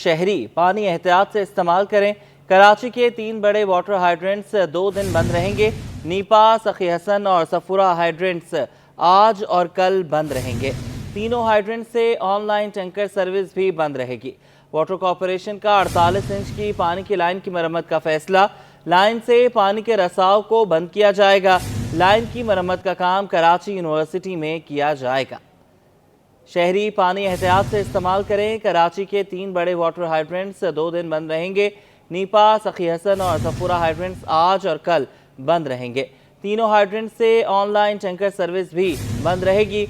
शहरी पानी एहतियात से इस्तेमाल करें। कराची के 3 बड़े वाटर हाइड्रेंट्स 2 दिन बंद रहेंगे। नीपा, सखी हसन और सफूरा हाइड्रेंट्स आज और कल बंद रहेंगे। तीनों हाइड्रेंट से ऑनलाइन टैंकर सर्विस भी बंद रहेगी। वाटर कॉरपोरेशन का 48 इंच की पानी की लाइन की मरम्मत का फैसला। लाइन से पानी के रसाव को बंद किया जाएगा। लाइन की मरम्मत का काम कराची यूनिवर्सिटी में किया जाएगा। शहरी पानी एहतियात से इस्तेमाल करें। कराची के 3 बड़े वाटर हाइड्रेंट्स 2 दिन बंद रहेंगे। नीपा, सखी हसन और सफूरा हाइड्रेंट्स आज और कल बंद रहेंगे। तीनों हाइड्रेंट से ऑनलाइन टैंकर सर्विस भी बंद रहेगी।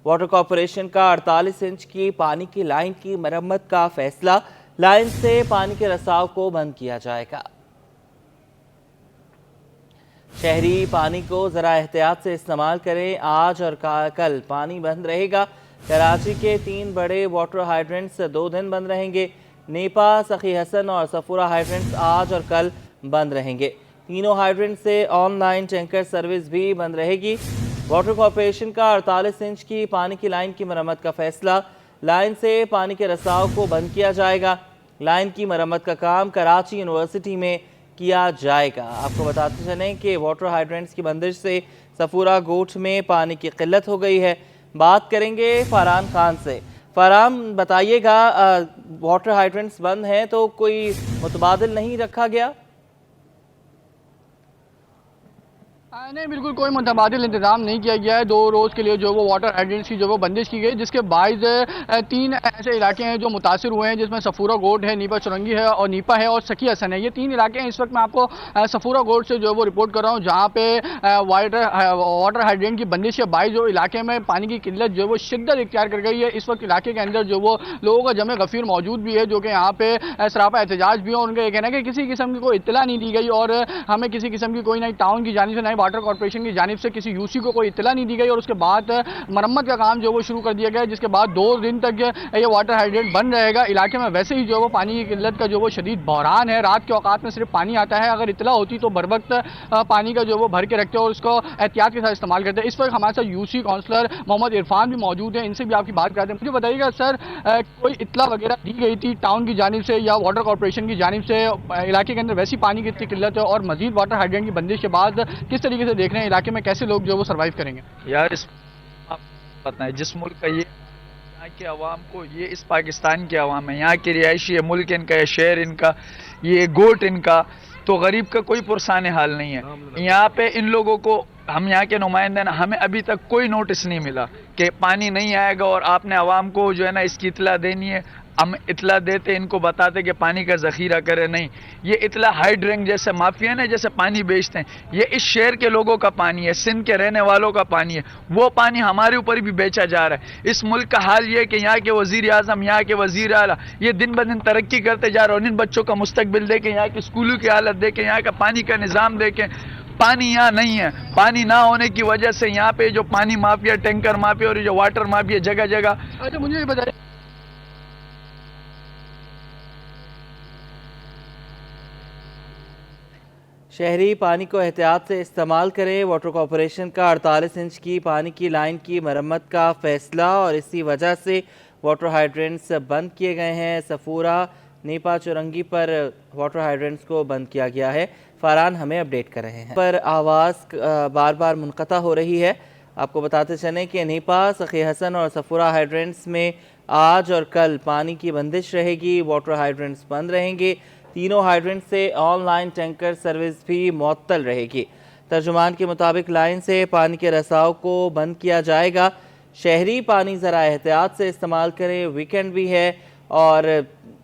वाटर कॉरपोरेशन का 48 इंच की पानी की लाइन की मरम्मत का फैसला। लाइन से पानी के रसाव को बंद किया जाएगा। शहरी पानी को ज़रा एहतियात से इस्तेमाल करें। आज और कल पानी बंद रहेगा। कराची के 3 बड़े वाटर हाइड्रेंट्स 2 दिन बंद रहेंगे। नीपा, सखी हसन और सफूरा हाइड्रेंट्स आज और कल बंद रहेंगे। तीनों हाइड्रेंट से ऑनलाइन टैंकर सर्विस भी बंद रहेगी। वाटर कॉरपोरेशन का 48 इंच की पानी की लाइन की मरम्मत का फैसला। लाइन से पानी के रसाव को बंद किया जाएगा। लाइन की मरम्मत का काम कराची यूनिवर्सिटी में किया जाएगा। आपको बताते चलें कि वाटर हाइड्रेंट्स की बंदिश से सफूरा गोठ में पानी की किल्लत हो गई है। बात करेंगे फरहान खान से। फरहान, बताइएगा, वाटर हाइड्रेंट्स बंद हैं तो कोई मुतबादिल नहीं रखा गया? नहीं, बिल्कुल कोई मुतबादिल इंतजाम नहीं किया गया है। 2 रोज़ के लिए जो वो वाटर हाइड्रेंट्स की जो वो बंदिश की गई, जिसके बायस 3 ऐसे इलाके हैं जो मुतासिर हुए हैं, जिसमें सफूरा गोट है, नीपा चुरंगी है और नीपा है और सखी हसन है। ये 3 इलाके हैं। इस वक्त मैं आपको सफूरा गोट से जो वो रिपोर्ट कर रहा हूँ, जहाँ पे वाटर हाइड्रेंट की बंदिश के बायस जो इलाके में पानी की किल्लत जो वो शिद्दत इख्तियार कर गई है। इस वक्त इलाके के अंदर जो वो लोगों का जमे गफीर मौजूद भी है, जो कि यहाँ पे सरापा एहतजाज भी है। उनका ये कहना है कि किसी किस्म की कोई इत्तला नहीं दी गई और हमें किसी किस्म की कोई, ना टाउन की जानिब से, ना वाटर कॉरपोरेशन की जानिब से किसी यूसी को कोई इत्तला नहीं दी गई। और उसके बाद मरम्मत का काम जो वो शुरू कर दिया गया, जिसके बाद 2 दिन तक ये वाटर हाइड्रेंट बंद रहेगा। इलाके में वैसे ही जो वो पानी की किल्लत का जो वो शदीद बहरान है। रात के औकात में सिर्फ पानी आता है। अगर इत्तला होती तो बर वक्त पानी का जो वो भर के रखते और उसको एहतियात के साथ इस्तेमाल करते हैं। इस वक्त हमारे साथ यूसी काउंसलर मोहम्मद इरफान भी मौजूद हैं। इनसे भी आपकी बात कराते हैं। मुझे बताइएगा सर, कोई इत्तला वगैरह दी गई थी टाउन की जानिब से या वाटर कॉरपोरेशन की जानिब से? इलाके के अंदर वैसी पानी की इतनी किल्लत है और मजीद वाटर हाइड्रेंट की बंदिश के बाद किस तरीके से देख रहे हैं इलाके में कैसे लोग जो वो सर्वाइव करेंगे? यार, इस पता है जिस मुल्क का ये, यहाँ के अवाम को, ये इस पाकिस्तान के अवाम है, यहाँ की रिहायशी, ये मुल्क इनका, ये शहर इनका, ये गोट इनका, तो गरीब का कोई पुरसान हाल नहीं है। यहाँ पे इन लोगों को, हम यहाँ के नुमाइंदे ना, हमें अभी तक कोई नोटिस नहीं मिला कि पानी नहीं आएगा और आपने अवाम को जो है ना इसकी इतला देनी है। हम इतला देते, इनको बताते कि पानी का ज़ख़ीरा करें, नहीं। ये इतला हाइड्रेंट जैसे माफिया ना, जैसे पानी बेचते हैं, ये इस शहर के लोगों का पानी है, सिंध के रहने वालों का पानी है। वो पानी हमारे ऊपर भी बेचा जा रहा है। इस मुल्क का हाल ये है कि यहाँ के वज़ीर आज़म, यहाँ के वज़ीर आला, ये दिन ब दिन तरक्की करते जा रहे हैं और इन बच्चों का मुस्तकबिल देखें, यहाँ के स्कूलों की हालत देखें, यहाँ का पानी का निज़ाम देखें। पानी यहाँ नहीं है। पानी ना होने की वजह से यहाँ पे जो पानी माफिया, टैंकर माफिया और जो वाटर माफिया जगह जगह। अच्छा, मुझे ये बताइए, शहरी पानी को एहतियात से इस्तेमाल करें। वाटर कॉरपोरेशन का 48 इंच की पानी की लाइन की मरम्मत का फैसला और इसी वजह से वाटर हाइड्रेंट्स बंद किए गए हैं। सफूरा, नीपा, चुरंगी पर वाटर हाइड्रेंट्स को बंद किया गया है। फरहान हमें अपडेट कर रहे हैं। पर आवाज़ बार बार मुनक़ता हो रही है। आपको बताते चलें कि नीपा, सखी हसन और सफूरा हाइड्रेंट्स में आज और कल पानी की बंदिश रहेगी। वाटर हाइड्रेंट्स बंद रहेंगे। तीनों हाइड्रेंट से ऑनलाइन टैंकर सर्विस भी मुअत्तल रहेगी। तर्जुमान के मुताबिक लाइन से पानी के रसाव को बंद किया जाएगा। शहरी पानी ज़रा एहतियात से इस्तेमाल करें। वीकेंड भी है और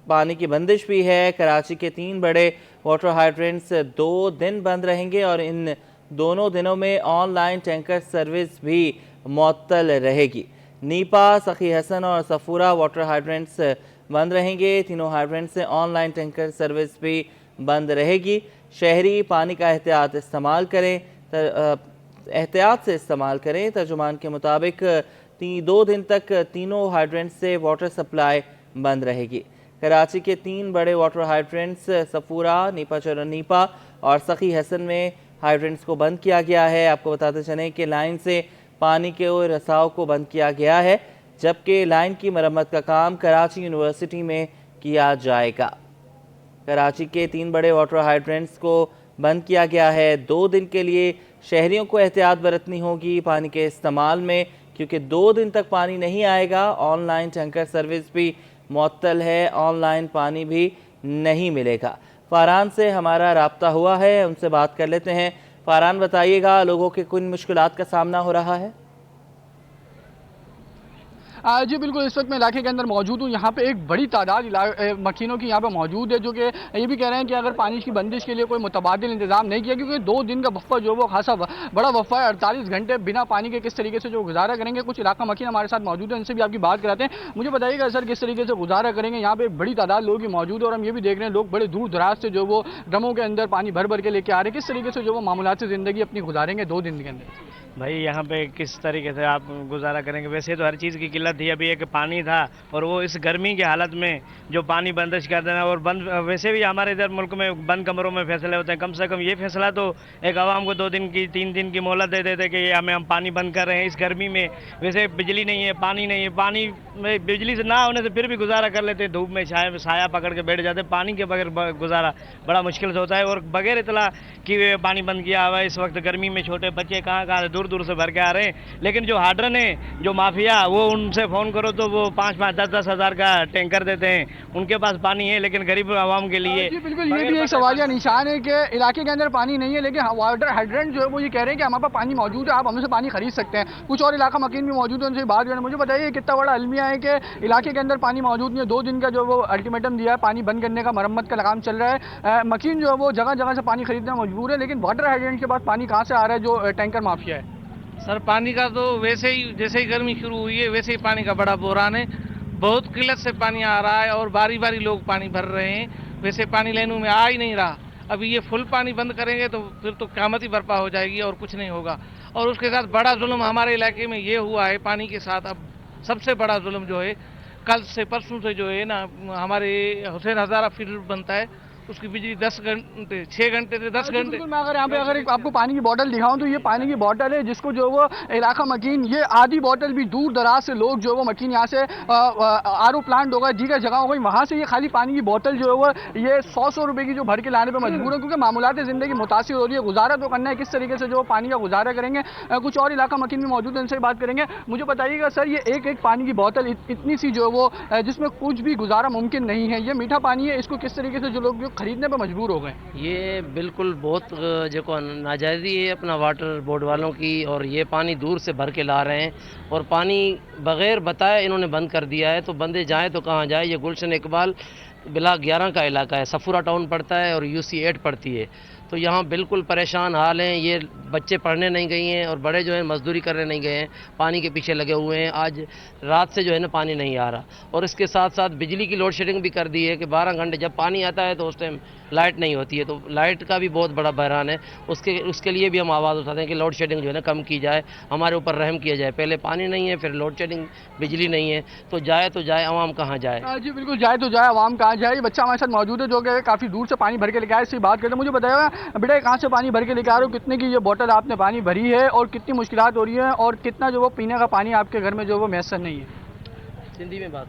पानी की बंदिश भी है। कराची के 3 बड़े वाटर हाइड्रेंट्स 2 दिन बंद रहेंगे और इन दोनों दिनों में ऑनलाइन टैंकर सर्विस भी मुअत्तल रहेगी। नीपा, सखी हसन और सफूरा वाटर हाइड्रेंट्स बंद रहेंगे। तीनों हाइड्रेंट से ऑनलाइन टैंकर सर्विस भी बंद रहेगी। शहरी पानी का एहतियात इस्तेमाल करें, एहतियात से इस्तेमाल करें। तर्जुमान के मुताबिक 2 दिन तक तीनों हाइड्रेंट से वाटर सप्लाई बंद रहेगी। कराची के 3 बड़े वाटर हाइड्रेंट्स सफूरा, नीपा और सखी हसन में हाइड्रेंट्स को बंद किया गया है। आपको बताते चलें कि लाइन से पानी के रसाव को बंद किया गया है, जबकि लाइन की मरम्मत का काम कराची यूनिवर्सिटी में किया जाएगा। कराची के 3 बड़े वाटर हाइड्रेंट्स को बंद किया गया है। 2 दिन के लिए शहरियों को एहतियात बरतनी होगी पानी के इस्तेमाल में, क्योंकि 2 दिन तक पानी नहीं आएगा। ऑनलाइन टैंकर सर्विस भी मुअत्तल है, ऑनलाइन पानी भी नहीं मिलेगा। फारहान से हमारा राब्ता हुआ है, उनसे बात कर लेते हैं। फारहान, बताइएगा लोगों के किन मुश्किलात का सामना हो रहा है? जी बिल्कुल, इस वक्त मैं इलाके के अंदर मौजूद हूँ। यहाँ पे एक बड़ी तादाद मकीनों की यहाँ पे मौजूद है, जो कि ये भी कह रहे हैं कि अगर पानी की बंदिश के लिए कोई मुतबादिल इंतजाम नहीं किया, क्योंकि 2 दिन का वक्फा जो वो खासा बड़ा वक्फा है। 48 घंटे बिना पानी के किस तरीके से जो गुजारा करेंगे। कुछ इलाका मकीन हमारे साथ मौजूद है, उनसे भी आपकी बात कराते हैं। मुझे बताइएगा सर, किस तरीके से गुजारा करेंगे? यहाँ पे बड़ी तादाद लोगों की मौजूद है और हम ये भी देख रहे हैं लोग बड़े दूर दराज से जो वो ड्रमों के अंदर पानी भर भर के लेके आ रहे हैं। किस तरीके से जो वो मामूलात से ज़िंदगी अपनी गुजारेंगे 2 दिन के अंदर? भाई यहाँ पे किस तरीके से आप गुजारा करेंगे? वैसे तो हर चीज़ की किल्लत थी, अभी एक पानी था और वो इस गर्मी की हालत में जो पानी बंदिश कर देना, और बंद वैसे भी हमारे इधर मुल्क में बंद कमरों में फैसले होते हैं। कम से कम ये फैसला तो एक आवाम को 2 दिन की 3 दिन की मोहलत दे देते कि हम पानी बंद कर रहे हैं इस गर्मी में। वैसे बिजली नहीं है, पानी नहीं है, पानी में बिजली से ना होने से फिर भी गुजारा कर लेते हैं, धूप में साया पकड़ के बैठ जाते हैं। पानी के बगैर गुजारा बड़ा मुश्किल से होता है, और बगैर इतला कि पानी बंद किया हुआ है इस वक्त गर्मी में छोटे बच्चे कहाँ दूर दूर से भर के आ रहे हैं। लेकिन जो हार्डन है, जो माफिया, वो उनसे फ़ोन करो तो वो 5-5, 10-10 हज़ार का टैंकर देते हैं। उनके पास पानी है, लेकिन गरीब आवाम के लिए जी बिल्कुल, ये भी एक सवालिया निशान है कि इलाके के अंदर पानी नहीं है, लेकिन वाटर हाइड्रेंट जो है वो ये कह रहे हैं कि हमारे पास पानी मौजूद है, आप हमसे पानी खरीद सकते हैं। कुछ और इलाका मकीन भी मौजूद है, उनसे बात करें। मुझे बताइए कितना बड़ा अलमिया है कि इलाके के अंदर पानी मौजूद नहीं है। 2 दिन का जो वो अल्टीमेटम दिया है, पानी बंद करने का, मरम्मत का काम चल रहा है। मकीन जो है वो जगह जगह से पानी खरीदना मजबूर है, लेकिन वाटर हाइड्रेंट के पास पानी कहाँ से आ रहा है जो टैंकर माफिया है? सर पानी का तो वैसे ही जैसे ही गर्मी शुरू हुई है वैसे ही पानी का बड़ा बहरान है। बहुत किल्लत से पानी आ रहा है और बारी बारी लोग पानी भर रहे हैं। वैसे पानी लाइनों में आ ही नहीं रहा। अभी ये फुल पानी बंद करेंगे तो फिर तो क़यामत ही बर्पा हो जाएगी और कुछ नहीं होगा। और उसके साथ बड़ा जुल्म हमारे इलाके में ये हुआ है पानी के साथ। अब सबसे बड़ा जुल्म जो है, कल से परसों से जो है ना, हमारे हुसैन हज़ारा फील्ड बनता है, उसकी बिजली 10 घंटे 6 घंटे से 10 घंटे। मैं अगर यहाँ पे आपको पानी की बोतल दिखाऊं तो ये पानी की बोतल है, जिसको जो वो इलाका मकीन, ये आधी बोतल भी दूर दराज से लोग जो वो मकीन यहाँ से आरओ प्लांट होगा, दीगर जगह हो गई, वहाँ से ये खाली पानी की बोतल जो है वो ये 100 रुपए की जो भर के लाने पे मजबूर है, क्योंकि मामूलात ज़िंदगी मुतासिर हो रही है। गुजारा तो करना है, किस तरीके से जो पानी का गुजारा करेंगे। कुछ और इलाका मकीन में मौजूद है, उनसे बात करेंगे। मुझे बताइएगा सर, ये एक पानी की बोतल इतनी सी जो वो जिसमें कुछ भी गुजारा मुमकिन नहीं है, ये मीठा पानी है, इसको किस तरीके से जो लोग खरीदने पर मजबूर हो गए? ये बिल्कुल बहुत जो नाजायज़ी है अपना वाटर बोर्ड वालों की, और ये पानी दूर से भर के ला रहे हैं और पानी बग़ैर बताए इन्होंने बंद कर दिया है। तो बंदे जाएं तो कहाँ जाए? ये गुलशन इकबाल ब्लॉक 11 का इलाका है, सफूरा टाउन पड़ता है और UC 8 पड़ती है। तो यहाँ बिल्कुल परेशान हाल हैं। ये बच्चे पढ़ने नहीं गए हैं और बड़े जो हैं मजदूरी करने नहीं गए हैं, पानी के पीछे लगे हुए हैं। आज रात से जो है ना पानी नहीं आ रहा, और इसके साथ साथ बिजली की लोड शेडिंग भी कर दी है कि 12 घंटे जब पानी आता है तो उस टाइम लाइट नहीं होती है। तो लाइट का भी बहुत बड़ा बहरान है। उसके लिए भी हम आवाज़ उठाते हैं कि लोड शेडिंग जो है ना कम की जाए, हमारे ऊपर रहम किया जाए। पहले पानी नहीं है, फिर लोड शेडिंग, बिजली नहीं है, तो जाए आवाम कहाँ जाए? जी बिल्कुल, जाए तो जाए, आवाम कहाँ जाए? बच्चा हमारे साथ मौजूद है जो कि काफ़ी दूर से पानी भर के लेके आए, इससे बात करते हैं। मुझे बताइएगा बेटा, कहाँ से पानी भर के लेके आ रहे हो? कितने की ये बोतल आपने पानी भरी है और कितनी मुश्किलात हो रही है, और कितना जो वो पीने का पानी आपके घर में जो वो मैसर नहीं है? सिंधी में बात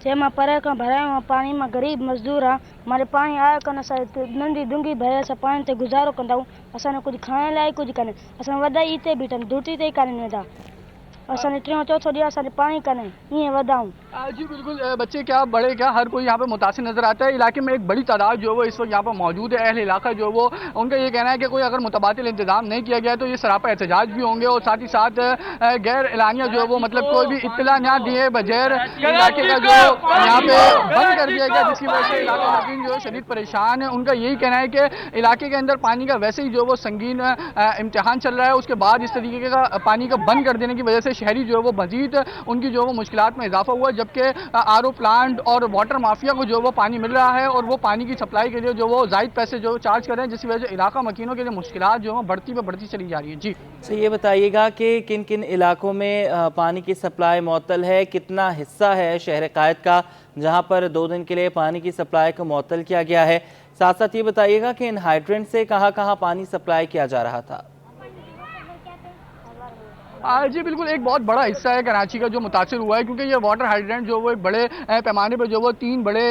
जे मां परे खां भरायो पानी में गरीब मजदूर आहे। हमारे पानी आयो कोन, असां नंढी डुंगी भरे असां पानी ते गुज़ारो कंदा आहियूं। असां कुझु खाइण लाइ कुझु कान्हे, असां वॾा ई हिते बीठा धुटी ते ई कान्हे वेंदा। असांजे 3 चौथो ॾींहुं असांखे पानी कान्हे, ईअं वधाऊं। जी बिल्कुल, बच्चे क्या बड़े क्या हर कोई यहाँ पे मुतासिर नजर आता है। इलाके में एक बड़ी तादाद जो है वो इस वक्त यहाँ पर मौजूद है। अहल इलाका जो वो, उनका ये कहना है कि कोई अगर मुतबादिल इंतजाम नहीं किया गया तो ये सरापा एहतजाज भी होंगे, और साथ ही साथ गैर एलानिया जो है वो मतलब कोई भी इत्तला ना दिए बगैर इलाके का जो यहाँ पे बंद कर दिया गया, जिसकी वजह से इलाका मकीन जो है शदीद परेशान है। उनका यही कहना है कि इलाके के अंदर पानी का वैसे ही जो वो संगीन इम्तिहान चल रहा है, उसके बाद इस तरीके का पानी का बंद कर देने की वजह से शहरी जो है वो मजीद उनकी जो वो मुश्किलात में इजाफा हुआ, जबकि आरओ प्लांट और वाटर माफिया को जो वो पानी मिल रहा है और वो पानी की सप्लाई के लिए जो वो जायद पैसे जो चार्ज कर रहे हैं, जिसकी वजह से इलाका मकीनों के लिए मुश्किलात जो है बढ़ती चली जा रही है। जी तो ये बताइएगा कि किन किन इलाकों में पानी की सप्लाई मुअत्तल है, कितना हिस्सा है शहर कायद का जहां पर 2 दिन के लिए पानी की सप्लाई को मुअत्तल किया गया है? साथ साथ ये बताइएगा कि इन हाइड्रेंट से कहां कहां पानी सप्लाई किया जा रहा था? جی بالکل ایک بہت بڑا حصہ ہے کراچی کا جو متاثر ہوا ہے، کیونکہ یہ واٹر ہائیڈرینٹ جو وہ ایک بڑے پیمانے پہ جو وہ 3 بڑے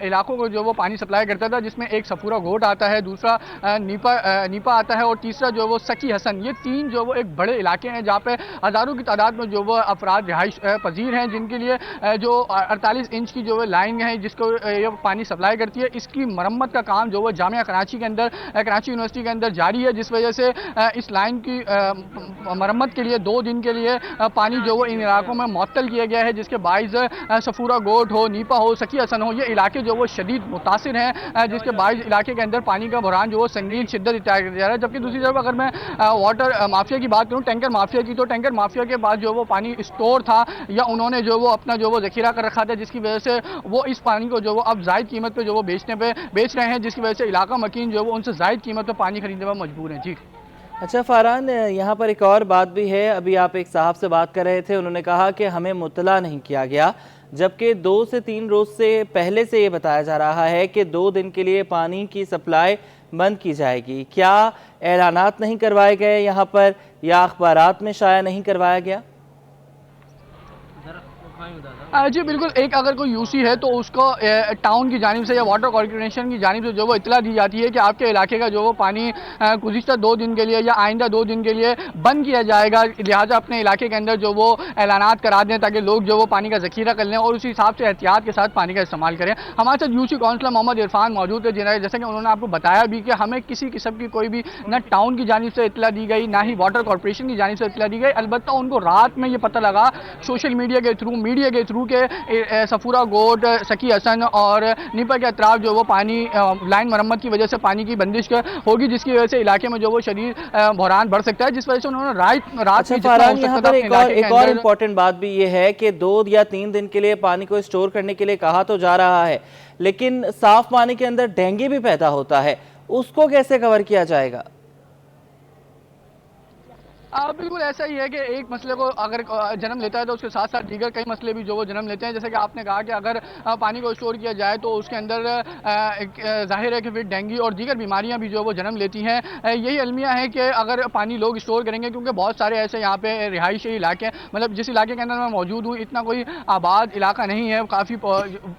علاقوں کو جو وہ پانی سپلائی کرتا تھا، جس میں ایک صفورہ گھوٹ آتا ہے، دوسرا نیپا آتا ہے، اور تیسرا جو وہ سکی حسن. یہ 3 جو وہ ایک بڑے علاقے ہیں جہاں پہ ہزاروں کی تعداد میں جو وہ افراد رہائش پذیر ہیں، جن کے لیے جو 48 انچ کی جو وہ لائن ہے جس کو یہ پانی سپلائی کرتی ہے، اس کی مرمت کا کام جو وہ جامعہ کراچی کے اندر، کراچی یونیورسٹی کے اندر جاری ہے، جس وجہ سے اس لائن کی مرمت کے لیے 2 دن کے لیے پانی جو وہ ان علاقوں میں معطل کیا گیا ہے، جس کے باعث صفورہ گوٹ ہو، نیپا ہو، سکی حسن ہو، یہ علاقے جو وہ شدید متاثر ہیں، جس کے باعث علاقے کے اندر پانی کا بحران جو وہ سنگین شدت اختیار کر جا رہا ہے. جبکہ دوسری طرف اگر میں واٹر مافیا کی بات کروں، ٹینکر مافیا کی، تو ٹینکر مافیا کے بعد جو وہ پانی اسٹور تھا یا انہوں نے جو وہ اپنا جو وہ ذخیرہ کر رکھا تھا، جس کی وجہ سے وہ اس پانی کو جو وہ اب زائد قیمت پہ جو وہ بیچ رہے ہیں، جس کی وجہ سے علاقہ مکین جو وہ ان سے زائد قیمت پہ پانی خریدنے پر مجبور ہیں. جی اچھا فاران، یہاں پر ایک اور بات بھی ہے. ابھی آپ ایک صاحب سے بات کر رہے تھے، انہوں نے کہا کہ ہمیں مطلع نہیں کیا گیا، جبکہ 2 سے 3 روز سے پہلے سے یہ بتایا جا رہا ہے کہ 2 دن کے لیے پانی کی سپلائی بند کی جائے گی. کیا اعلانات نہیں کروائے گئے یہاں پر، یا اخبارات میں شائع نہیں کروایا گیا؟ جی بالکل، ایک اگر کوئی یو سی ہے تو اس کو ٹاؤن کی جانب سے یا واٹر کارپوریشن کی جانب سے جو وہ اطلاع دی جاتی ہے کہ آپ کے علاقے کا جو وہ پانی گزشتہ 2 دن کے لیے یا آئندہ 2 دن کے لیے بند کیا جائے گا، لہٰذا اپنے علاقے کے اندر جو وہ اعلانات کرا دیں تاکہ لوگ جو وہ پانی کا ذخیرہ کر لیں اور اسی حساب سے احتیاط کے ساتھ پانی کا استعمال کریں. ہمارے ساتھ یو سی کونسلر محمد عرفان موجود ہے، جیسے کہ انہوں نے آپ کو بتایا بھی کہ ہمیں کسی قسم کی کوئی بھی نہ ٹاؤن کی جانب سے اطلاع دی گئی، نہ ہی واٹر کارپوریشن کی جانب سے اطلاع دی گئی. البتہ ان کو رات میں یہ پتہ لگا سوشل میڈیا کے تھرو کہ صفورہ گوٹ، سکی حسن اور نیپا کے اطراف جو وہ پانی لائن مرمت کی وجہ سے پانی کی بندش ہوگی، جس کی وجہ سے علاقے میں جو وہ شدید بحران بڑھ سکتا ہے، جس وجہ سے انہوں نے رات یہاں پر ایک اور امپورٹنٹ بات بھی یہ ہے کہ 2 یا 3 دن کے لیے پانی کو اسٹور کرنے کے لیے کہا تو جا رہا ہے، لیکن صاف پانی کے اندر ڈینگی بھی پیدا ہوتا ہے، اس کو کیسے کور کیا جائے گا؟ بالکل ایسا ہی ہے کہ ایک مسئلے کو اگر جنم لیتا ہے تو اس کے ساتھ ساتھ دیگر کئی مسئلے بھی جو وہ جنم لیتے ہیں. جیسے کہ آپ نے کہا کہ اگر پانی کو اسٹور کیا جائے تو اس کے اندر ظاہر ہے کہ پھر ڈینگی اور دیگر بیماریاں بھی جو وہ جنم لیتی ہیں. یہی المیہ ہے کہ اگر پانی لوگ اسٹور کریں گے، کیونکہ بہت سارے ایسے یہاں پہ رہائشی علاقے، مطلب جس علاقے کے اندر میں موجود ہوں اتنا کوئی آباد علاقہ نہیں ہے، کافی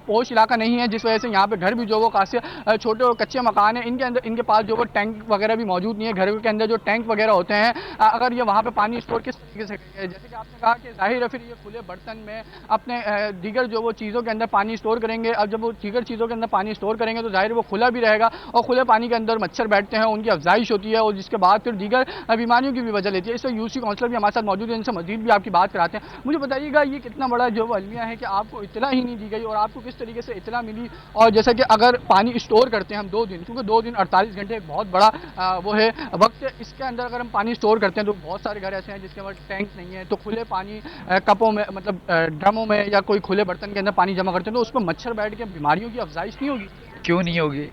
پوش علاقہ نہیں ہے، جس وجہ سے یہاں پہ گھر بھی جو وہ خاصے چھوٹے اور کچے مکان ہیں، ان کے پاس جو وہ ٹینک وغیرہ بھی موجود نہیں ہے. گھروں کے اندر جو ٹینک وغیرہ ہوتے ہیں، اگر وہاں پہ پانی اسٹور کس طریقے سے کریں گے، جیسے کہ آپ نے کہا کہ ظاہر ہے پھر یہ کھلے برتن میں اپنے دیگر جو وہ چیزوں کے اندر پانی اسٹور کریں گے. اب جب وہ دیگر چیزوں کے اندر پانی اسٹور کریں گے تو ظاہر وہ کھلا بھی رہے گا، اور کھلے پانی کے اندر مچھر بیٹھتے ہیں، ان کی افزائش ہوتی ہے، اور جس کے بعد پھر دیگر بیماریوں کی بھی وجہ لیتی ہے. اس سے یو سی کونسلر بھی ہمارے ساتھ موجود ہے، ان سے مزید بھی آپ کی بات کراتے ہیں. مجھے بتائیے گا یہ کتنا بڑا جو وہ المیہ ہے کہ آپ کو اطلاع ہی نہیں دی گئی، اور آپ کو کس طریقے سے اطلاع ملی؟ اور جیسا کہ اگر پانی اسٹور کرتے ہیں ہم 2 دن، کیونکہ 2 دن 48 گھنٹے ایک بہت بڑا وہ ہے وقت، اس کے اندر اگر ہم پانی اسٹور کرتے ہیں تو بہت سارے گھر ایسے ہیں جس کے اندر ٹینک نہیں ہے، تو کھلے پانی کپوں میں، مطلب ڈرموں میں یا کوئی کھلے برتن کے اندر پانی جمع کرتے ہیں، تو اس پر مچھر بیٹھ کے بیماریوں کی افزائش نہیں ہوگی؟ کیوں نہیں ہوگی؟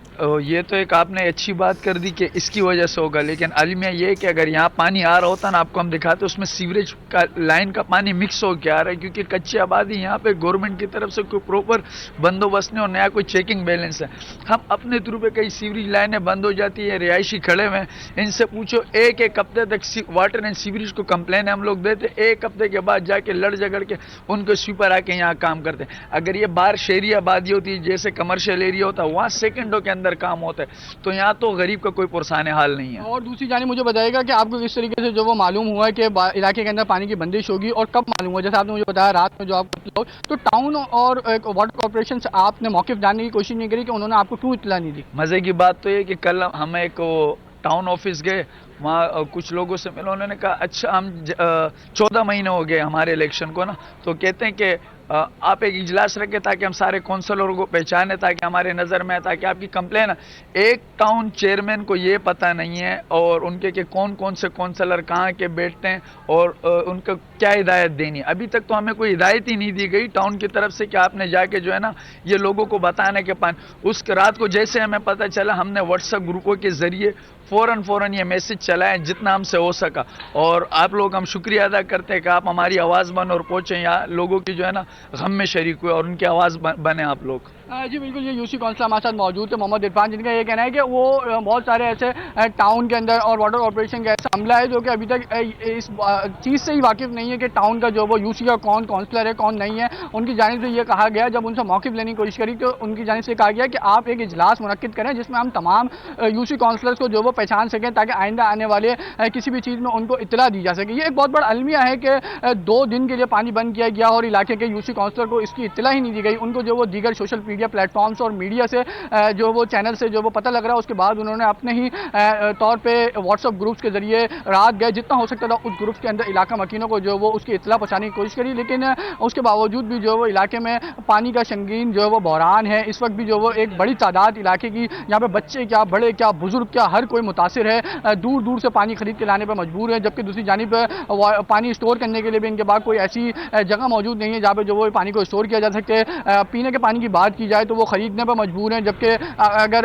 یہ تو ایک آپ نے اچھی بات کر دی کہ اس کی وجہ سے ہوگا، لیکن المیہ یہ ہے کہ اگر یہاں پانی آ رہا ہوتا نا، آپ کو ہم دکھاتے اس میں سیوریج کا لائن کا پانی مکس ہو کے آ رہا ہے، کیونکہ کچی آبادی یہاں پہ گورنمنٹ کی طرف سے کوئی پروپر بندوبست نہیں اور نیا کوئی چیکنگ بیلنس ہے. ہم اپنے تھرو پہ کئی سیوریج لائنیں بند ہو جاتی ہے، رہائشی کھڑے ہوئے ہیں، ان سے پوچھو ایک ہفتے تک واٹر اینڈ سیوریج کو کمپلین ہم لوگ دیتے، ایک ہفتے کے بعد جا کے لڑ جگڑ کے ان کو سویپر آ کے یہاں کام کرتے ہیں. اگر یہ باہر شہری آبادی ہوتی جیسے کمرشل ایریا ہوتا، وہاں سیکنڈوں کے اندر کام ہوتا ہے، تو یہاں تو غریب کا کوئی پرسان حال نہیں ہے. اور دوسری جانب مجھے بتائیے گا کہ آپ کو کس طریقے سے جو وہ معلوم ہوا ہے کہ علاقے کے اندر پانی کی بندش ہوگی، اور کب معلوم ہوا؟ جیسے آپ نے مجھے بتایا رات میں جو آپ کو، تو ٹاؤن اور واٹر کارپوریشن سے آپ نے موقف جاننے کی کوشش نہیں کری کہ انہوں نے آپ کو کیوں اطلاع نہیں دی؟ مزے کی بات تو یہ کہ کل ہم ایک ٹاؤن آفس گئے، وہاں کچھ لوگوں سے ملا، انہوں نے کہا اچھا ہم 14 مہینے ہو گئے ہمارے الیکشن کو نا، تو کہتے ہیں کہ آپ ایک اجلاس رکھیں تاکہ ہم سارے کونسلروں کو پہچانیں، تاکہ ہمارے نظر میں، تاکہ آپ کی کمپلین. ایک ٹاؤن چیئرمین کو یہ پتہ نہیں ہے اور ان کے کہ کون سے کونسلر کہاں کے بیٹھتے ہیں اور ان کو کیا ہدایت دینی ہے. ابھی تک تو ہمیں کوئی ہدایت ہی نہیں دی گئی ٹاؤن کی طرف سے کہ آپ نے جا کے جو ہے نا یہ لوگوں کو بتانا کہ اس رات کو جیسے ہمیں پتہ چلا، ہم نے واٹس ایپ گروپوں کے ذریعے فوراً یہ میسج چلائیں جتنا ہم سے ہو سکا. اور آپ لوگ ہم شکریہ ادا کرتے ہیں کہ آپ ہماری آواز بن اور پہنچیں، یا لوگوں کی جو ہے نا غم میں شریک ہوئے اور ان کی آواز بنے آپ لوگ. جی بالکل, یہ یوسی کونسلر ہمارے ساتھ موجود تھے محمد عرفان, جن کا یہ کہنا ہے کہ وہ بہت سارے ایسے ٹاؤن کے اندر اور واٹر کارپوریشن کا ایسا عملہ ہے جو کہ ابھی تک اس چیز سے ہی واقف نہیں ہے کہ ٹاؤن کا جو وہ یوسی کا کون کونسلر ہے کون نہیں ہے. ان کی جانب سے یہ کہا گیا, جب ان سے موقف لینے کی کوشش کری تو ان کی جانب سے کہا گیا کہ آپ ایک اجلاس منعقد کریں جس میں ہم تمام یوسی کونسلرز کو جو وہ پہچان سکیں تاکہ آئندہ آنے والے کسی بھی چیز میں ان کو اطلاع دی جا سکے. یہ ایک بہت بڑا المیہ ہے کہ 2 دن کے لیے پانی بند کیا گیا اور علاقے کے یوسی کونسلر کو اس کی اطلاع ہی نہیں دی گئی. ان کو جو وہ دیگر سوشل میڈیا پلیٹ فارمز اور میڈیا سے جو وہ چینل سے جو وہ پتہ لگ رہا ہے, اس کے بعد انہوں نے اپنے ہی طور پہ واٹس ایپ گروپس کے ذریعے رات گئے جتنا ہو سکتا تھا اس گروپس کے اندر علاقہ مکینوں کو جو وہ اس کی اطلاع پہنچانے کی کوشش کری, لیکن اس کے باوجود بھی جو وہ علاقے میں پانی کا سنگین جو وہ بحران ہے. اس وقت بھی جو وہ ایک بڑی تعداد علاقے کی, یہاں پہ بچے کیا بڑے کیا بزرگ کیا ہر کوئی متاثر ہے, دور دور سے پانی خرید کے لانے پہ مجبور ہے, جبکہ دوسری جانب پانی اسٹور کرنے کے لیے بھی ان کے پاس کوئی ایسی جگہ موجود نہیں ہے جہاں پہ جو وہ پانی کو اسٹور کیا جا سکے. پینے کے پانی کی بات کی جائے تو وہ خریدنے پہ مجبور ہیں, جبکہ اگر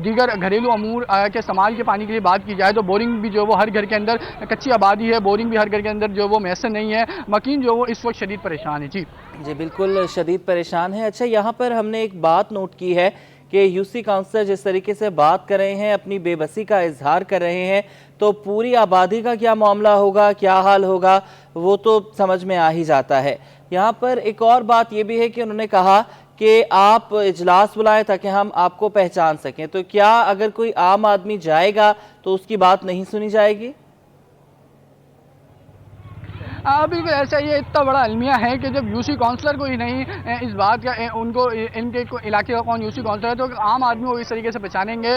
دیگر گھریلو امور کے استعمال کے پانی کے لیے بات کی جائے تو بورنگ بھی جو وہ ہر گھر کے اندر, کچی آبادی ہے, بورنگ بھی ہر گھر کے اندر جو وہ میسر نہیں ہے. مکین جو وہ اس وقت شدید پریشان ہے. جی بالکل شدید پریشان ہے. اچھا, یہاں پر ہم نے ایک بات نوٹ کی ہے کہ یوسی کونسلر جس طریقے سے بات کر رہے ہیں, اپنی بے بسی کا اظہار کر رہے ہیں, تو پوری آبادی کا کیا معاملہ ہوگا, کیا حال ہوگا, وہ تو سمجھ میں آ ہی جاتا ہے. یہاں پر ایک اور بات یہ بھی ہے کہ انہوں نے کہا کہ آپ اجلاس بلائیں تاکہ ہم آپ کو پہچان سکیں. تو کیا اگر کوئی عام آدمی جائے گا تو اس کی بات نہیں سنی جائے گی؟ بالکل ایسا یہ اتنا بڑا المیہ ہے کہ جب یوسی کونسلر کو ہی نہیں اس بات کا ان کو ان کے علاقے کا کون یوسی کونسلر ہے تو عام آدمی کو اس طریقے سے پہچانیں گے.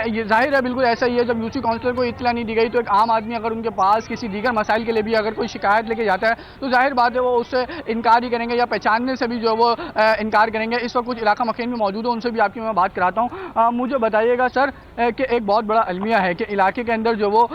یہ ظاہر ہے بالکل ایسا ہی ہے, جب یوسی کونسلر کو اطلاع نہیں دی گئی تو ایک عام آدمی اگر ان کے پاس کسی دیگر مسائل کے لیے بھی اگر کوئی شکایت لے کے جاتا ہے تو ظاہر بات ہے وہ اس سے انکار ہی کریں گے یا پہچاننے سے بھی جو وہ انکار کریں گے. اس وقت کچھ علاقہ مکین بھی موجود ہے, ان سے بھی آپ کی میں بات کراتا ہوں. مجھے بتائیے گا سر کہ ایک بہت بڑا المیہ ہے کہ علاقے کے اندر جو وہ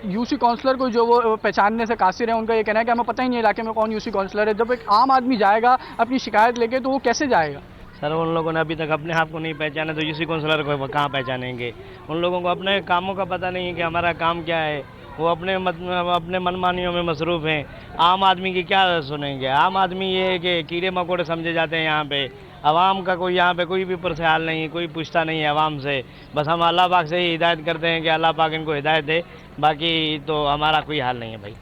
یوسی کونسلر کو جو وہ پہچاننے سے قاصر ہیں. ان کا یہ کہنا ہے کہ ہمیں پتہ ہی نہیں علاقے میں کون یوسی کونسلر ہے. جب ایک عام آدمی جائے گا اپنی شکایت لے کے تو وہ کیسے جائے گا؟ سر ان لوگوں نے ابھی تک اپنے آپ کو نہیں پہچانا تو یوسی کونسلر کو کہاں پہچانیں گے. ان لوگوں کو اپنے کاموں کا پتہ نہیں ہے کہ ہمارا کام کیا ہے, وہ اپنے منمانیوں میں مصروف ہیں. عام آدمی کی کیا سنیں گے؟ عام آدمی یہ ہے کہ کیڑے مکوڑے سمجھے جاتے ہیں یہاں پہ. عوام کا کوئی یہاں پہ کوئی بھی پرسحال نہیں, کوئی پوچھتا نہیں ہے عوام سے. بس ہم اللہ پاک سے ہی ہدایت کرتے ہیں کہ اللہ پاک ان کو ہدایت دے, باقی تو ہمارا کوئی حال نہیں ہے بھائی.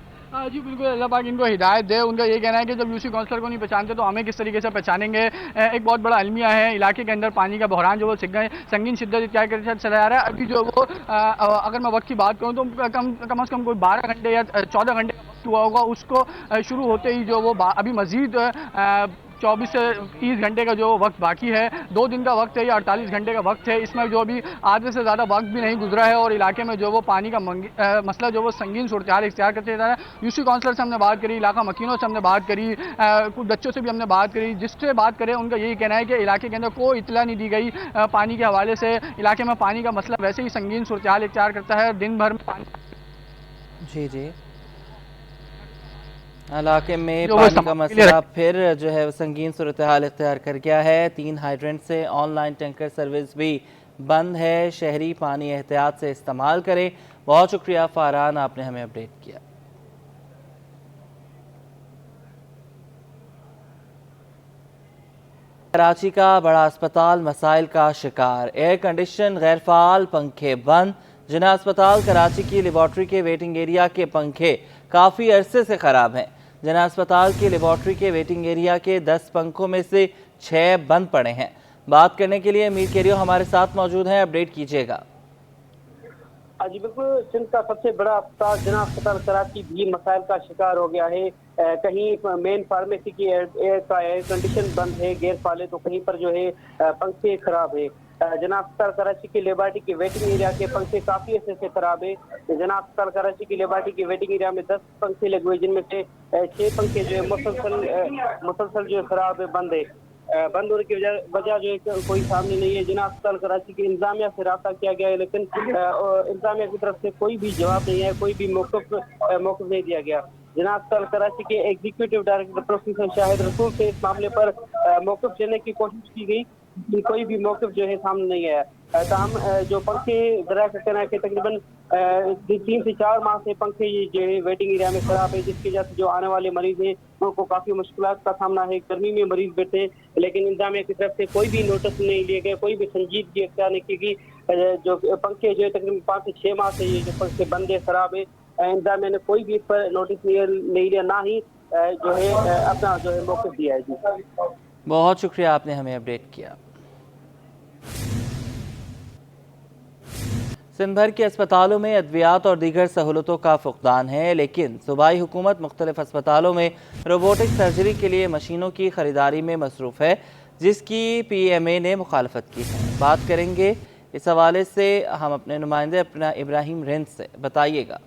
جی بالکل, اللہ پاک ان کو ہدایت دے. ان کا یہ کہنا ہے کہ جب یوسی کونسلر کو نہیں پہچانتے تو ہمیں کس طریقے سے پہچانیں گے. ایک بہت بڑا المیہ ہے علاقے کے اندر پانی کا بحران جو وہ سنگین شدت اختیار کے ساتھ چلا جا رہا ہے. ابھی جو وہ اگر میں وقت کی بات کروں تو کم از کم کوئی 12 گھنٹے یا 14 گھنٹے وقت ہوا ہوگا. اس کو شروع ہوتے ہی جو وہ ابھی مزید 24 سے 30 گھنٹے کا جو وقت باقی ہے. 2 دن کا وقت ہے یا 48 گھنٹے کا وقت ہے. اس میں جو ابھی آدھے سے زیادہ وقت بھی نہیں گزرا ہے اور علاقے میں جو وہ پانی کا مسئلہ جو وہ سنگین صورتحال اختیار کرتے جا رہا ہے. یوسی کونسلر سے ہم نے بات کری, علاقہ مکینوں سے ہم نے بات کری, کچھ بچوں سے بھی ہم نے بات کری. جس سے بات کریں ان کا یہی کہنا ہے کہ علاقے کے اندر کوئی اطلاع نہیں دی گئی پانی کے حوالے سے. علاقے میں پانی کا مسئلہ ویسے ہی سنگین صورتحال اختیار کرتا ہے. دن بھر میں پانی جی علاقے میں پانی کا مسئلہ پھر جو ہے سنگین صورتحال اختیار کر گیا ہے. 3 ہائیڈرنٹ سے آن لائن ٹینکر سروس بھی بند ہے. شہری پانی احتیاط سے استعمال کریں. بہت شکریہ فاران, آپ نے ہمیں اپڈیٹ کیا. کراچی کا بڑا اسپتال مسائل کا شکار. ایئر کنڈیشن غیر فعال, پنکھے بند. جناح اسپتال کراچی کی لیبارٹری کے ویٹنگ ایریا کے پنکھے کافی عرصے سے خراب ہیں. جناح اسپتال کی لیبارٹری کے ویٹنگ ایریا کے 10 پنکھوں میں سے 6 بند پڑے ہیں. بات کرنے کے لیے امیر کیریو ہمارے ساتھ موجود ہیں, اپڈیٹ کیجیے گا. جی بالکل, سندھ کا سب سے بڑا اسپتال جناح اسپتال کراچی بھی مسائل کا شکار ہو گیا ہے. کہیں مین فارمیسی کی ایئر کنڈیشن بند ہے غیر فعال ہے, تو کہیں پر جو ہے پنکھے خراب ہے. جناح اسپتال کراچی کی لیبارٹری کے ویٹنگ ایریا کے پنکھے کافی عرصے سے خراب ہے. جناح اسپتال کراچی کی لیبارٹری کے ویٹنگ ایریا میں 10 پنکھے لگے ہوئے, جن میں سے 6 پنکھے جو ہے مسلسل جو ہے خراب ہے, بند ہے. بند ہونے کی وجہ جو ہے کوئی سامنے نہیں ہے. جناح اسپتال کراچی کی انتظامیہ سے رابطہ کیا گیا ہے, لیکن انتظامیہ کی طرف سے کوئی بھی جواب نہیں ہے, کوئی بھی موقف نہیں دیا گیا. جناح اسپتال کراچی کے ایگزیکٹو ڈائریکٹر پروفیسر شاہد رسول سے اس معاملے پر موقف لینے کی کوشش کی گئی, कोई भी मौक़िफ़ जो है सामने नहीं आया। ताहम जो पंखे ज़रा का कहना है कि तकरीबन 3 से 4 माह से पंखे ये जो है वेटिंग एरिया में ख़राब है, जिसकी वजह से जो आने वाले मरीज़ हैं उनको काफ़ी मुश्किलात का सामना है। गर्मी में मरीज़ बैठे हैं, लेकिन इंतज़ामिया की तरफ से कोई भी नोटिस नहीं लिया गया, कोई भी संजीदगी अख्तियार नहीं की गई। जो पंखे जो है तकरीबन 5 से 6 माह से ये जो पंखे बंद है, ख़राब है। इंतज़ामिया ने कोई भी इस पर नोटिस नहीं लिया, ना ही जो है अपना जो है मौक़िफ़ दिया है। जी बहुत शुक्रिया, आपने हमें अपडेट किया। सिंध भर के अस्पतालों में अद्वियात और दीगर सहूलतों का फुकदान है, लेकिन सूबाई हुकूमत मुख्तलिफ अस्पतालों में रोबोटिक सर्जरी के लिए मशीनों की खरीदारी में मसरूफ़ है, जिसकी PMA ने मुखालफत की है। बात करेंगे इस हवाले से हम अपने नुमाइंदे अपना इब्राहिम रिंद से। बताइएगा।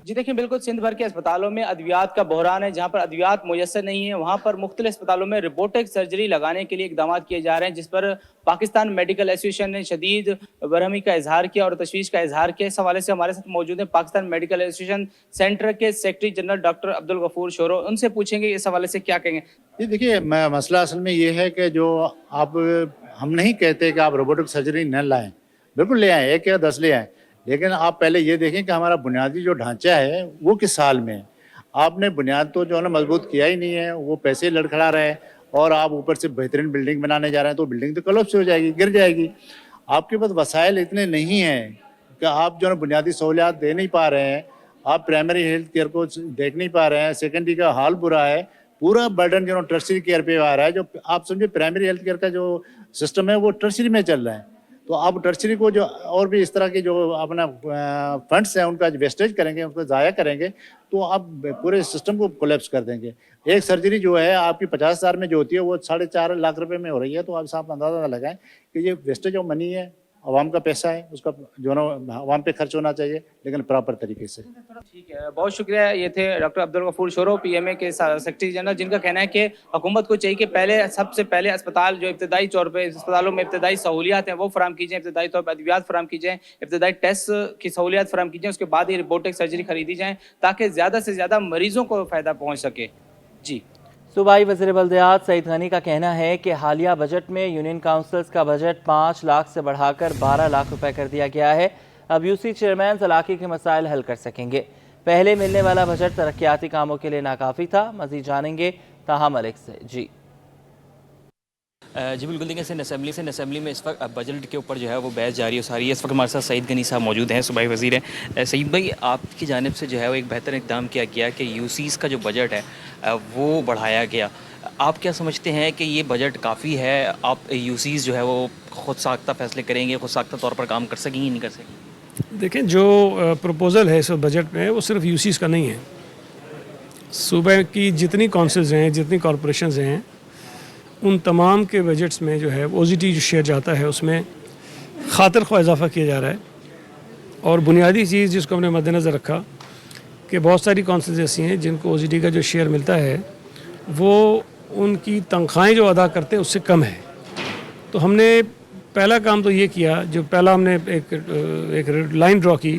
जी देखिए, बिल्कुल सिंध भर के अस्पतालों में अद्वियात का बहरान है। जहां पर अद्वियात मुयस्सर नहीं है, वहां पर मुख्तलिफ अस्पतालों में रोबोटिक सर्जरी लगाने के लिए इकदाम किए जा रहे हैं, जिस पर पाकिस्तान मेडिकल एसोसिएशन ने शदीद बरहमी का इजहार किया और तशवीश का इजहार किया। इस हवाले से हमारे साथ मौजूद है पाकिस्तान मेडिकल एसोसिएशन सेंटर के secretary general doctor Abdul Ghafoor Shoro. उनसे पूछेंगे इस हवाले से क्या कहेंगे। जी देखिए, मसला असल में ये है कि जो आप हम नहीं कहते कि आप रोबोटिक सर्जरी न लाएं, बिल्कुल ले आएँ, 1 या 10 ले आएँ, लेकिन आप पहले ये देखें कि हमारा बुनियादी जो ढांचा है वो किस साल में है। आपने बुनियाद तो जो है ना मजबूत किया ही नहीं है, वो पैसे लड़खड़ा रहे हैं और आप ऊपर से बेहतरीन बिल्डिंग बनाने जा रहे हैं, तो बिल्डिंग तो कोलैप्स हो जाएगी, गिर जाएगी। आपके पास वसाइल इतने नहीं हैं कि आप जो है बुनियादी सहूलियात दे नहीं पा रहे हैं, आप प्राइमरी हेल्थ केयर को देख नहीं पा रहे हैं, सेकेंडरी का हाल बुरा है, पूरा बर्डन जो टर्शरी केयर पे आ रहा है। जो आप समझे प्राइमरी हेल्थ केयर का जो सिस्टम है वो टर्शरी में चल रहा है, तो आप टर्शरी को जो और भी इस तरह की जो अपना फंड्स हैं उनका वेस्टेज करेंगे, उनको ज़ाया करेंगे, तो आप पूरे सिस्टम को कोलैप्स कर देंगे। एक सर्जरी जो है आपकी 50,000 में जो होती है वो 4.5 लाख रुपए में हो रही है, तो आप साफ अंदाजा लगाएं कि ये वेस्टेज ऑफ मनी है, आवाम का पैसा है, उसका जो ना आवाम पे खर्च होना चाहिए, लेकिन प्रॉपर तरीके से। ठीक है, बहुत शुक्रिया। ये थे डॉक्टर अब्दुल गफूर शोरो, PMA के सेक्रेटरी जनरल, जिनका कहना है कि हुकूमत को चाहिए कि सबसे पहले अस्पताल जो इब्तदाई तौर पे अस्पतालों में इब्तदाई सहूलियात हैं वो फराम की जाए, इब्तदाई तौर पर अद्वियात फराम की जाए, इब्तदाई टेस्ट की सहूलियात फराम की जाए, उसके बाद ही रोबोटिक सर्जरी खरीदी जाए ताकि ज़्यादा से ज़्यादा मरीजों को फ़ायदा पहुँच सके। जी, सूबाई वज़ीर बल्दियात सईद गनी का कहना है कि हालिया बजट में यूनियन काउंसिल्स का बजट 5 लाख से बढ़ाकर 12 लाख रुपए कर दिया गया है। अब UC चेयरमैन इलाके के मसाइल हल कर सकेंगे। पहले मिलने वाला बजट तरक्याती कामों के लिए नाकाफी था। मज़ीद जानेंगे ताहा मलिक से। जी बिल्कुल, देखिए सिंध असेंबली में इस वक्त बजट के ऊपर जो है वो बहस जारी हो रही है। इस वक्त हमारे साथ सईद गनी साहब मौजूद हैं, सूबाई वज़ीर हैं। सईद भाई, आपकी जानिब से जो है वो एक बेहतर इक़दाम किया गया कि UCs का जो बजट है वो बढ़ाया गया। आप क्या समझते हैं कि ये बजट काफ़ी है? आप UCs जो है वो खुद साख्ता फैसले करेंगे, खुद साख्ता तौर पर काम कर सकेंगे, नहीं कर सकेंगे? देखें, जो प्रपोज़ल है इस बजट में वो सिर्फ UCs का नहीं है। सूबे की जितनी काउंसिल्स हैं, जितनी कॉरपोरेशंस हैं, उन तमाम के बजट्स में जो है OZT जो शेयर जाता है उसमें खातिर ख्वाह इजाफा किया जा रहा है। और बुनियादी चीज़ जिसको हमने मद्देनज़र रखा कि बहुत सारी काउंसिल्स ऐसी हैं जिनको OZT का जो शेयर मिलता है वो उनकी तनख्वाहें जो अदा करते हैं उससे कम है। तो हमने पहला काम तो ये किया, जो पहला हमने एक लाइन ड्रॉ की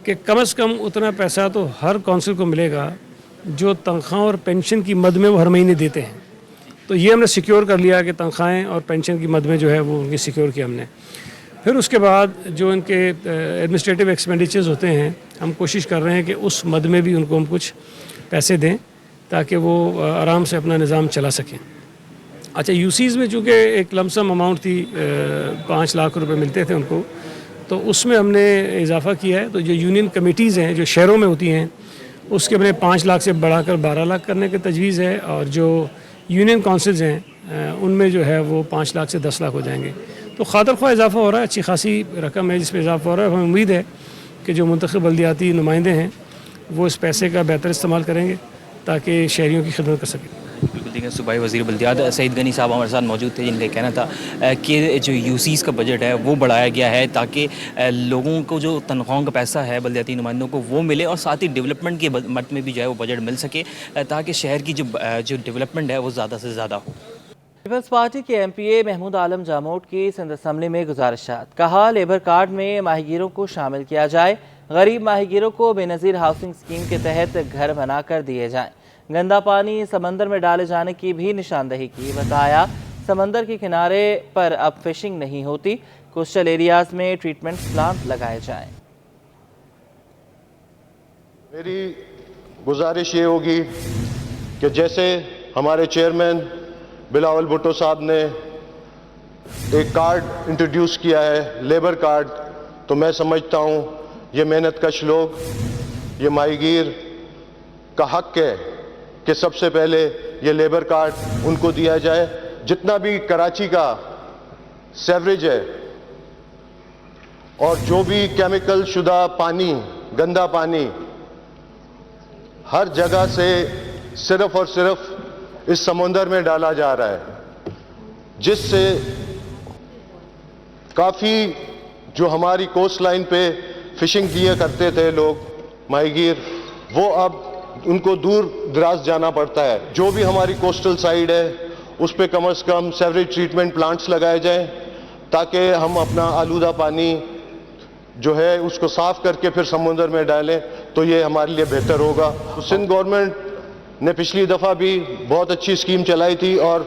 कि कम से कम उतना पैसा तो हर काउंसिल को मिलेगा जो तनख्वाह और पेंशन की मद में वो हर महीने देते हैं। तो ये हमने सिक्योर कर लिया कि तनख्वाहें और पेंशन की मद में जो है वो उनकी सिक्योर किया हमने। फिर उसके बाद जो इनके एडमिनिस्ट्रेटिव एक्सपेंडिचर्स होते हैं, हम कोशिश कर रहे हैं कि उस मद में भी उनको हम कुछ पैसे दें ताकि वो आराम से अपना निज़ाम चला सकें। अच्छा, UCs में चूँकि एक लमसम अमाउंट थी, 5 लाख रुपए मिलते थे उनको, तो उसमें हमने इजाफ़ा किया है। तो जो यूनियन कमेटीज़ हैं जो शहरों में होती हैं उसके हमने 5 लाख से बढ़ाकर 12 लाख करने की तजवीज़ है, और जो यूनियन काउंसिल्स हैं उनमें जो है वो 5 लाख से 10 लाख हो जाएंगे। तो खातिर ख्वाह इजाफा हो रहा है, अच्छी खासी रकम है जिसमें इजाफा हो रहा है। हमें उम्मीद है कि जो मुंतखब बल्दियाती नुमाइंदे हैं वो इस पैसे का बेहतर इस्तेमाल करेंगे ताकि शहरियों की खिदमत कर सकें। बिल्कुल, देखिए सूबाई वज़ीर बल्दियात सईद गनी साहब हमारे साथ मौजूद थे, जिनका कहना था कि जो UCs का बजट है वो बढ़ाया गया है ताकि लोगों को जो तनख्वाहों का पैसा है बल्दियाती नुमाइंदों को वो मिले, और साथ ही डेवलपमेंट के मद में भी जो है वो बजट मिल सके ताकि शहर की जो डेवलपमेंट है वो ज़्यादा से ज़्यादा हो। पीपल्स पार्टी के MPA महमूद आलम जामोट की सिंध असम्बली में गुजारिशात। कहा, लेबर कार्ड में माहीगीरों को शामिल किया जाए, गरीब माहीगीरों को बेनज़ीर हाउसिंग स्कीम के तहत घर बनाकर दिए जाएँ। गंदा पानी समंदर में डाले जाने की भी निशानदेही की। बताया समंदर के किनारे पर अब फिशिंग नहीं होती, कोस्टल एरियाज में ट्रीटमेंट प्लांट लगाए जाएं। मेरी गुजारिश ये होगी कि जैसे हमारे चेयरमैन बिलावल भुट्टो साहब ने एक कार्ड इंट्रोड्यूस किया है, लेबर कार्ड, तो मैं समझता हूँ ये मेहनतकश लोग, ये माहीगीर का हक है कि सबसे पहले ये लेबर कार्ड उनको दिया जाए। जितना भी कराची का सेवरेज है और जो भी केमिकल शुदा पानी, गंदा पानी हर जगह से सिर्फ और सिर्फ इस समुंदर में डाला जा रहा है, जिससे काफ़ी जो हमारी कोस्ट लाइन पे फिशिंग किया करते थे लोग माहीगीर, वो अब उनको दूर दराज जाना पड़ता है। जो भी हमारी कोस्टल साइड है उस पे कम से कम सेवरेज ट्रीटमेंट प्लांट्स लगाए जाएं, ताकि हम अपना आलूदा पानी जो है उसको साफ करके फिर समुंदर में डालें, तो ये हमारे लिए बेहतर होगा। सिंध गवर्नमेंट ने पिछली दफ़ा भी बहुत अच्छी स्कीम चलाई थी और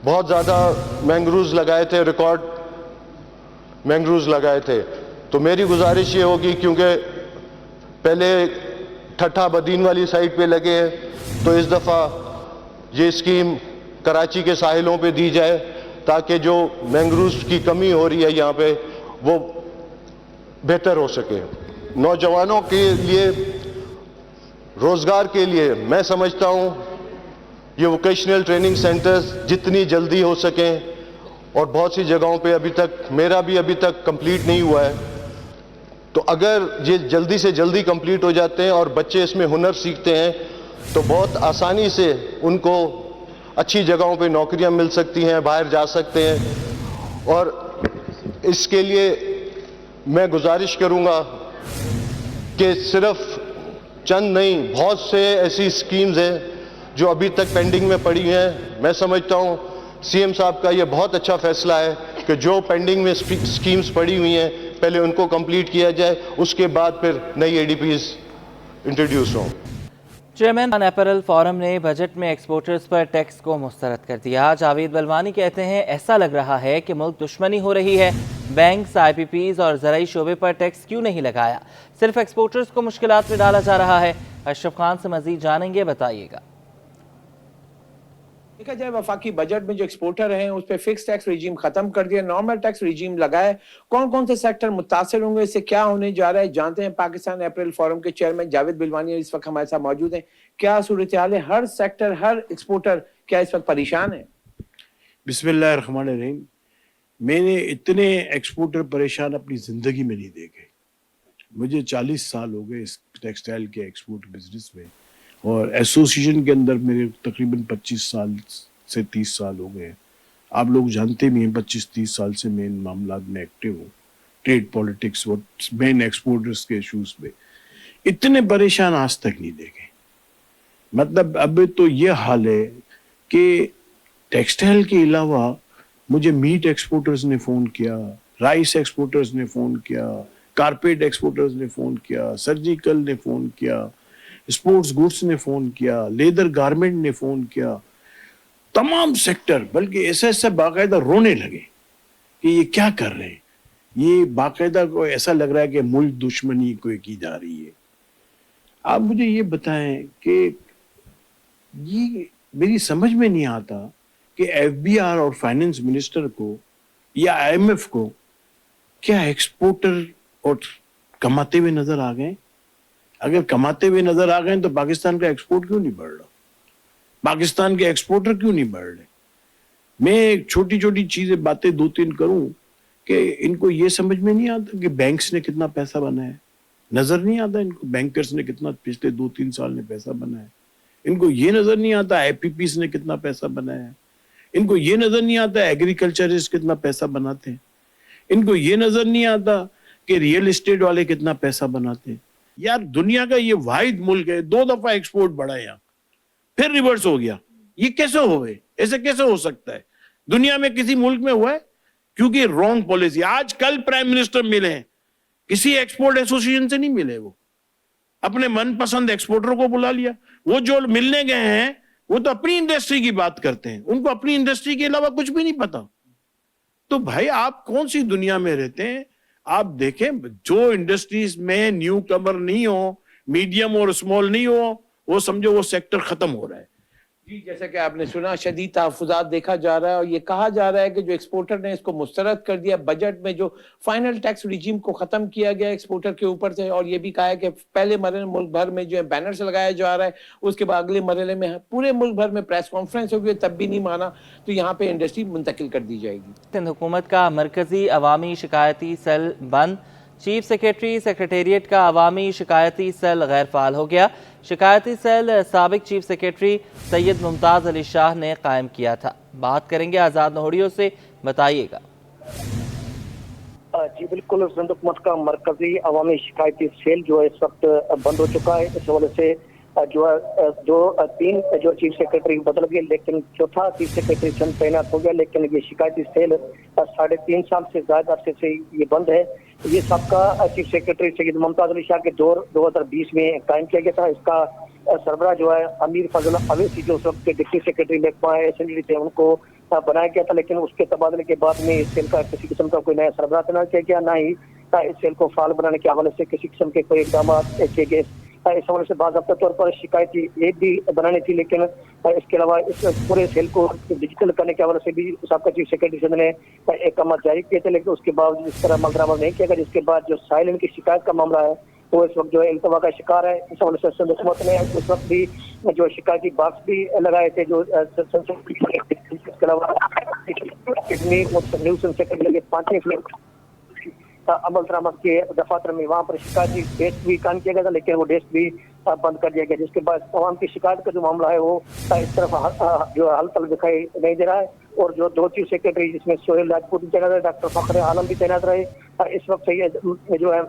बहुत ज़्यादा मैंग्रोव्स लगाए थे, रिकॉर्ड मैंग्रोव्स लगाए थे। तो मेरी गुजारिश ये होगी, क्योंकि पहले ठट्ठा बदीन वाली साइड पे लगे हैं, तो इस दफ़ा ये स्कीम कराची के साहिलों पे दी जाए, ताकि जो मैंग्रोव्स की कमी हो रही है यहाँ पे वो बेहतर हो सके। नौजवानों के लिए रोज़गार के लिए मैं समझता हूँ ये वोकेशनल ट्रेनिंग सेंटर्स जितनी जल्दी हो सकें, और बहुत सी जगहों पे अभी तक, मेरा भी अभी तक कंप्लीट नहीं हुआ है, तो अगर ये जल्दी से जल्दी कंप्लीट हो जाते हैं और बच्चे इसमें हुनर सीखते हैं तो बहुत आसानी से उनको अच्छी जगहों पे नौकरियां मिल सकती हैं, बाहर जा सकते हैं। और इसके लिए मैं गुजारिश करूंगा कि सिर्फ चंद नहीं, बहुत से ऐसी स्कीम्स हैं जो अभी तक पेंडिंग में पड़ी हैं। मैं समझता हूं सीएम साहब का ये बहुत अच्छा फैसला है कि जो पेंडिंग में स्कीम्स पड़ी हुई हैं पहले उनको कंप्लीट किया जाए, उसके बाद फिर नई एडीपीज इंट्रोड्यूस हों। चेयरमैन अपैरल फोरम ने बजट में एक्सपोर्टर्स पर टैक्स को मुस्तरद कर दिया। जावेद बलवानी कहते हैं ऐसा लग रहा है कि मुल्क दुश्मनी हो रही है, बैंक्स, आईपीपीज और ज़राई शोबे पर टैक्स क्यों नहीं लगाया, सिर्फ एक्सपोर्टर्स को मुश्किलात में डाला जा रहा है। अशरफ खान से मजीद जानेंगे, बताइएगा। देखा जाए वफाकी बजट में जो एक्सपोर्टर हैं उस पर फिक्स टैक्स रिजीम खत्म कर दिया, नॉर्मल टैक्स रिजीम लगाए। कौन कौन से सेक्टर मुतासिर होंगे, इससे क्या होने जा रहा है, जानते हैं। पाकिस्तान अपैरल फोरम के चेयरमैन जावेद बिलवानी इस वक्त हमारे साथ मौजूद हैं। क्या सूरत हाल है, हर सेक्टर, हर एक्सपोर्टर क्या इस वक्त परेशान है? बिस्मिल्लाहिर्रहमानिर्रहीम। मैंने इतने एक्सपोर्टर परेशान अपनी जिंदगी में नहीं देखे। मुझे 40 साल हो गए इस टेक्सटाइल के एक्सपोर्ट बिजनेस में, और एसोसिएशन के अंदर मेरे तकरीबन 25 साल से 30 साल हो गए। आप लोग जानते भी हैं 25-30 साल से मैं इन मामलात में एक्टिव हूँ, ट्रेड पॉलिटिक्स और मेन एक्सपोर्टर्स के इशूज पे। इतने परेशान आज तक नहीं देखे। मतलब अब तो ये हाल है कि टेक्सटाइल के अलावा मुझे मीट एक्सपोर्टर्स ने फ़ोन किया, राइस एक्सपोर्टर्स ने फ़ोन किया, कारपेट एक्सपोर्टर्स ने फ़ोन किया, सर्जिकल ने फ़ोन किया, स्पोर्ट्स गुड्स ने फ़ोन किया, लेदर गारमेंट ने फ़ोन किया, तमाम सेक्टर, बल्कि ऐसे बाकायदा रोने लगे कि ये क्या कर रहे हैं। ये बाकायदा को ऐसा लग रहा है कि मुल्क दुश्मनी कोई की जा रही है। आप मुझे ये बताएं कि ये मेरी समझ में नहीं आता कि एफबीआर और फाइनेंस मिनिस्टर को या आईएमएफ को क्या एक्सपोर्टर और कमाते हुए नजर आ गए? अगर कमाते हुए नजर आ गए तो पाकिस्तान का एक्सपोर्ट क्यों नहीं बढ़ रहा? पाकिस्तान के एक्सपोर्टर क्यों नहीं बढ़ रहे? मैं छोटी छोटी चीजें, बातें 2-3 करूं कि इनको ये समझ में नहीं आता कि बैंक्स ने कितना पैसा बनाया। नजर नहीं आता इनको बैंकर्स ने कितना पिछले 2-3 साल में पैसा बनाया। इनको ये नजर नहीं आता आईपीपीस ने कितना पैसा बनाया। इनको ये नजर नहीं आता एग्रीकल्चरिस्ट कितना पैसा बनाते हैं। इनको ये नजर नहीं आता कि रियल एस्टेट वाले कितना पैसा बनाते हैं। यार दुनिया का ये वाहिद मुल्क है, 2 दफा एक्सपोर्ट बढ़ा यहाँ, फिर रिवर्स हो गया। ये कैसे हो गए? ऐसे कैसे हो सकता है? दुनिया में किसी मुल्क में हुआ है? क्योंकि रॉन्ग पॉलिसी। आज कल प्राइम मिनिस्टर मिले हैं, किसी एक्सपोर्ट एसोसिएशन से नहीं मिले, वो अपने मनपसंद एक्सपोर्टर को बुला लिया, वो जो मिलने गए हैं वो तो अपनी इंडस्ट्री की बात करते हैं, उनको अपनी इंडस्ट्री के अलावा कुछ भी नहीं पता। तो भाई आप कौन सी दुनिया में रहते हैं? आप देखें, जो इंडस्ट्रीज में न्यू कमर नहीं हो, मीडियम और स्मॉल नहीं हो, वो समझो वो सेक्टर खत्म हो रहा है। जी, जैसा कि आपने सुना, शदीद तहफ़्फ़ुज़ात देखा जा रहा है और ये कहा जा रहा है कि जो एक्सपोर्टर ने इसको मुस्तरद कर दिया, बजट में जो फाइनल टैक्स रिजीम को ख़त्म किया गया एक्सपोर्टर के ऊपर से, और ये भी कहा है कि पहले मरहले में मुल्क भर में जो है बैनर्स लगाया जा रहा है, उसके बाद अगले मरहले में पूरे मुल्क भर में प्रेस कॉन्फ्रेंस होगी, तब भी नहीं माना तो यहाँ पे इंडस्ट्री मुंतकिल कर दी जाएगी। सिंध हुकूमत का मरकजी अवामी शिकायती सेल बंद, चीफ सेक्रेटरी सेक्रेटेरिएट का अवामी शिकायती सेल गैर फाल हो गया। शिकायती सेल साबिक चीफ सेक्रेटरी सैयद मुमताज़ अली शाह ने कायम किया था। बात करेंगे आज़ाद नोहड़ियों से, बताइएगा। जी बिल्कुल, सिंध हुकूमत का मरकजी अवामी शिकायती सेल जो है इस वक्त बंद हो चुका है। इस हवाले से जो है तीन जो चीफ सेक्रेटरी बदल गए, लेकिन चौथा चीफ सेक्रेटरी सिंध तैनात हो गया। लेकिन ये शिकायती सेल 3.5 साल से ज्यादा अरसे से ये बंद है। ये सबका चीफ सेक्रेटरी सैयद मुमताज अली शाह के दौर 2020 में कायम किया गया था। इसका सरबराह जो है अमीर फजल अवैसी जो उस वक्त के डिप्टी सेक्रेटरी महकमा एसेंबली थे, उनको बनाया गया था। लेकिन उसके तबादले के बाद में इस सेल का किसी किस्म का कोई नया सरबराह तैनात किया गया, ना ही इस सेल को फाल बनाने के हवाले से किसी किस्म के कोई इकदाम किए गए। इस हवाले से बाज़ाब्ता तौर पर शिकायती एप भी बनानी थी, लेकिन इसके अलावा इस पूरे सेल को डिजिटल करने के हवाले से भी सबका चीफ सेक्रेटरी सिंध ने अहकाम जारी किए थे, लेकिन उसके बावजूद इस तरह अमल नहीं किया गया। जिसके बाद जो साइलेंट की शिकायत का मामला है वो इस वक्त जो है इल्तवा का शिकार है। इस हवाले से सिंध हुकूमत ने उस वक्त भी जो शिकायती बॉक्स भी लगाए थे, जो इसके अलावा न्यूज़ सेक्रेटरी लगे 5 फ्लैट अमल दरामद के दफातर में, वहाँ पर शिकायती डेस्क भी कायम किया गया था, लेकिन वो डेस्क भी बंद कर दिया गया। जिसके बाद आवाम की शिकायत का जो मामला है वो इस तरफ जो हल तल दिखाई नहीं दे रहा है। और जो 2 चीफ सेक्रेटरी जिसमें सोहेल राजपूत भी तैनात रहे, डॉक्टर फखर आलम भी तैनात रहे, इस वक्त से जो है